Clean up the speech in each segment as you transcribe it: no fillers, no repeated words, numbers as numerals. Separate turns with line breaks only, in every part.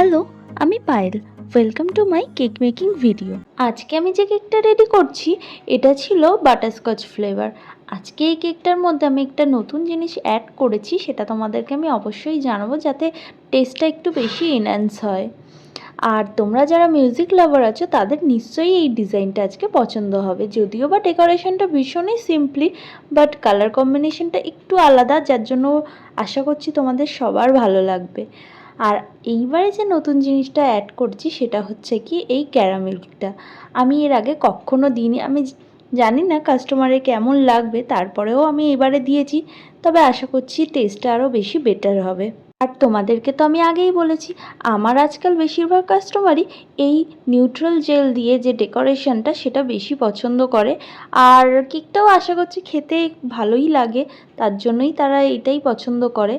Hello, আমি Payel. Welcome to my cake making video. আজকে আমি যে কেকটা রেডি করছি এটা ছিল বাটারস্কচ ফ্লেভার। আজকে এই কেকটার মধ্যে আমি একটা নতুন জিনিস অ্যাড করেছি, সেটা তোমাদেরকে আমি অবশ্যই জানাবো যাতে টেস্টটা একটু বেশি এনহ্যান্স হয়। আর তোমরা যারা মিউজিক লাভার আছো তাদের নিশ্চয়ই এই ডিজাইনটা আজকে পছন্দ হবে। যদিও বা ডেকোরেশনটা ভীষণই সিম্পলি, বাট কালার কম্বিনেশনটা একটু আলাদা, যার জন্য আশা করছি তোমাদের সবার ভালো লাগবে। আর এইবারে যে নতুন জিনিসটা অ্যাড করছি সেটা হচ্ছে কি এই ক্যারামেলটা। আমি এর আগে কখনো দিইনি, আমি জানি না কাস্টমারের কেমন লাগবে, তারপরেও আমি এবারে দিয়েছি। তবে আশা করছি টেস্টটা আরও বেশি বেটার হবে। আর তোমাদেরকে তো আমি আগেই বলেছি, আমার আজকাল বেশিরভাগ কাস্টমারই এই নিউট্রাল জেল দিয়ে যে ডেকোরেশনটা সেটা বেশি পছন্দ করে। আর কেকটাও আশা করছি খেতে ভালোই লাগে, তার জন্যই তারা এটাই পছন্দ করে।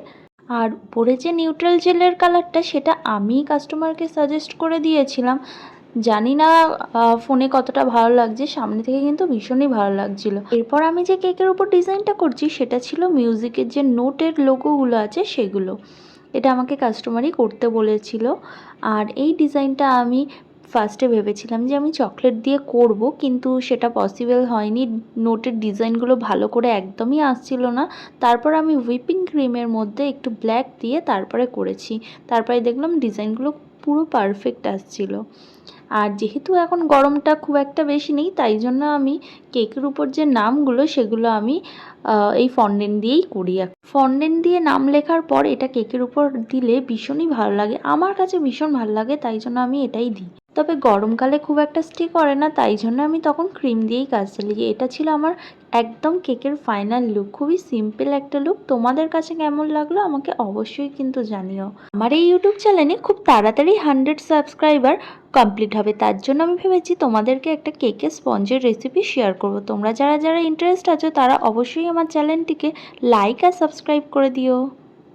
আর উপরে যে নিউট্রাল জেলের কালারটা সেটা আমি কাস্টমারকে সাজেস্ট করে দিয়েছিলাম। জানি না ফোনে কতটা ভালো লাগছে, সামনে থেকে কিন্তু ভীষণই ভালো লাগছিল। এরপর আমি যে কেকের উপর ডিজাইনটা করছি সেটা ছিল মিউজিকের যে নোটের লোগোগুলো আছে সেগুলো। এটা আমাকে কাস্টমারই করতে বলেছিল। আর এই ডিজাইনটা আমি ফার্স্টে ভেবেছিলাম যে আমি চকলেট দিয়ে করব, কিন্তু সেটা পসিবল হয়নি। নোটের ডিজাইনগুলো ভালো করে একদমই আসছিল না। তারপর আমি হুইপিং ক্রিমের মধ্যে একটু ব্ল্যাক দিয়ে তারপরে করেছি। তারপরে দেখলাম ডিজাইনগুলো পুরো পারফেক্ট আসছিল। আর যেহেতু এখন গরমটা খুব একটা বেশি নেই, তাই জন্য আমি কেকের উপর যে নামগুলো সেগুলো আমি এই ফন্ডেন্ট দিয়েই করি। ফন্ডেন্ট দিয়ে নাম লেখার পর এটা কেকের উপর দিলে ভীষণই ভালো লাগে, আমার কাছে ভীষণ ভালো লাগে, তাই জন্য আমি এটাই দিই। তবে গরমকালে খুব একটা স্টে করে না, তাই জন্য আমি তখন ক্রিম দিয়েই কাজ চালিয়ে। এটা ছিল আমার একদম কেকের ফাইনাল লুক। খুবই সিম্পল একটা লুক। তোমাদের কাছে কেমন লাগলো আমাকে অবশ্যই কিন্তু জানিও। আমার এই ইউটিউব চ্যানেলে খুব তাড়াতাড়ি 100 সাবস্ক্রাইবার কমপ্লিট হবে, তার জন্য আমি ভেবেছি তোমাদেরকে একটা কেকের স্পঞ্জের রেসিপি শেয়ার করব। তোমরা যারা যারা ইন্টারেস্ট আছো তারা অবশ্যই আমার চ্যানেলটিকে লাইক আর সাবস্ক্রাইব করে দিও।